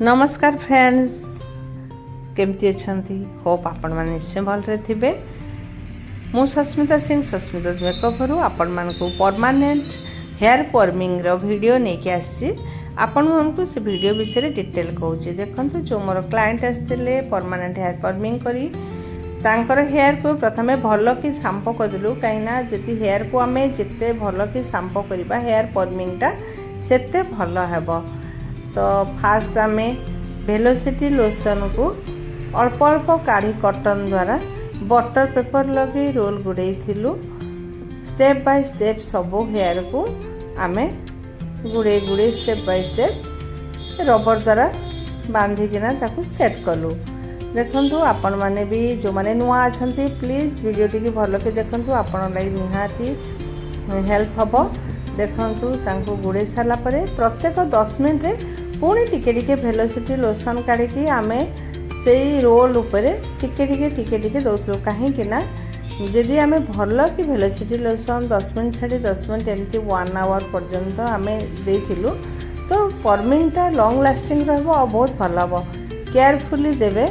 नमस्कार फ्रेंड्स, केमती अच्छी होप आपण मैंने निश्चय भलरे थे। मु सस्मिता सिंह सस्मिता मेकअप आपण मान को परमानेंट हेयर पर्मिंग रो वीडियो नहीं आसी आपण मानक से वीडियो विषय डिटेल कहूँ। देखो जो मोर क्लाएंट आसते परमानेंट हेयर पर्मिंग करी तांकर हेयर को प्रथमे भल कि सांपो करदेलु कहीं जी हेयर को आम जिते भल कि सांपो करवा हेयर पर्मिंगटा सेते भल हेब। तो फास्ट आम वेलोसिटी लोशन को अल्प अल्प काढ़ी कटन द्वारा बटर पेपर लगे रोल गुड़े स्टेप बाय स्टेप सबू हेयर को आम गुड़े गुड़े स्टेप बाय स्टेप रबर द्वारा बांधिकिना ताकू सेट कलु। देखंतु आपण माने भी जो माने नुआ अछंती प्लीज वीडियो टी भल के देखंतु आपण लागि निहाती हेल्प हबो। देखंतु तांको गुड़े साला परे प्रत्येक 10 मिनट रे पुणी टिके टिके वेलोसिटी लोशन काढ़ी आमे से रोल उपरे टिके टिके टिके टिके दउथलु कहीं ना जदि आमे भल कि वेलोसिटी लोशन 10 मिनट छाड़ी 10 मिनट एमती 1 आवर पर्यंत आमे देथिलु तो पर्मिंगटा लॉन्ग लास्टिंग रहबो और बहुत भल हबो। केयरफुली देबे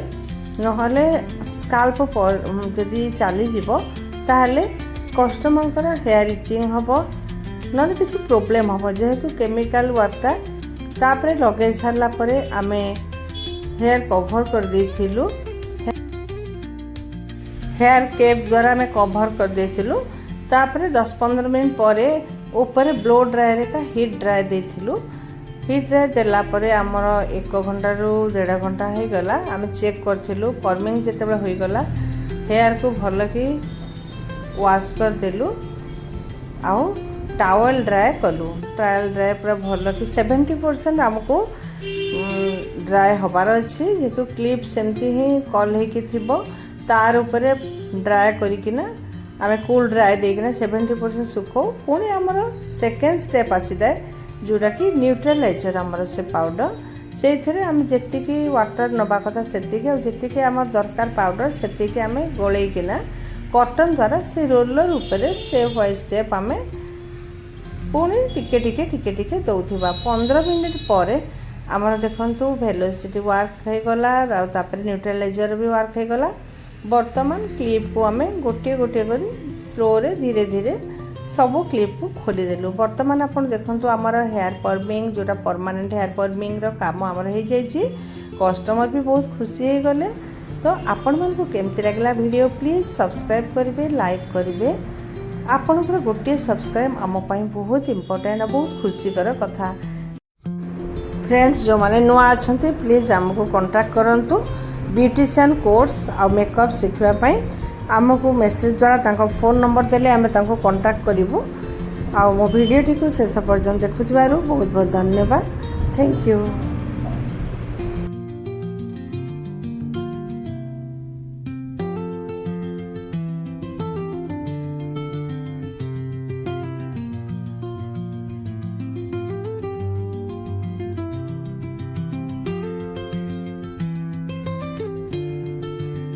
नहले स्काल्प जदि चली जीवो ताहले कस्टमर हेयर इचिंग हबो नले किसी प्रॉब्लम हबो। जेहेतु केमिकल वर्कटा तापरे लगे सारा परे आमे हेयर कवर कर देथिलु हेयर केप द्वारा आमे कवर कर देथिलु। तापरे 10-15 मिनट परे ऊपर ब्लो ड्रायर का हीट ड्राई देथिलु। हीट ड्राई देला परे हमर 1 घंटा रु 1.5 घंटा हो गला। आमे चेक करथिलु पर्मिंग जेतेबे होई गला हेयर को भल कि वाश कर देलु आउ टावल ड्राई कलु। टावल ड्राई पूरा भल कि 70% आमको ड्राई हबार अच्छे जेहेतु क्लिप सेमती ही कल हो तार उपरे ड्राई करिकिना आमे कूल ड्राई देकिना 70% सुखो। पुणी आमर सेकेंड स्टेप आसीदाए जोटा कि न्यूट्रलाइजर आमर से पाउडर से आम जी वाटर नवा कथा सेतिकी आ जी आम दरकार पाउडर सेतिकी आमे गोलेकिना कॉटन द्वारा से रोलर उपरे स्टेप बाय स्टेप आमे पुणी टिके टिके टिके टिके दौथिबा। 15 मिनट पर आमर देखंतु वेलोसिटी वर्क हो गला तापर न्यूट्रलाइजर भी वर्क हो गला। वर्तमान क्लिप को आमे गोटे गोटे करी स्लो रे धीरे धीरे सबू क्लिप को खोली देलु। वर्तमान आपण देखंतु आमर हेयर पर्मिंग जोटा परमानेंट हेयर पर्मिंग रो काम आमर हो जाइछि। कस्टमर भी बहुत खुशी हो गले। तो आपण मन को केमती लागला वीडियो प्लीज सब्सक्राइब करिवे लाइक करिवे। आपणकर गोटे सब्सक्राइब आम पाई बहुत इम्पोर्टेंट बहुत खुशीकर कथा। फ्रेंड्स जो माने नुआ अच्छे प्लीज आमको कांटेक्ट करंतु ब्यूटिशियन कोर्स आ मेकअप शिखवा पाई आमको मेसेज द्वारा तांको फोन नंबर देले आमे तांको कांटेक्ट करिवु। आ मो वीडियो टी को शेष पर्यंत देखुथिबारु बहुत बहुत धन्यवाद। Thank you.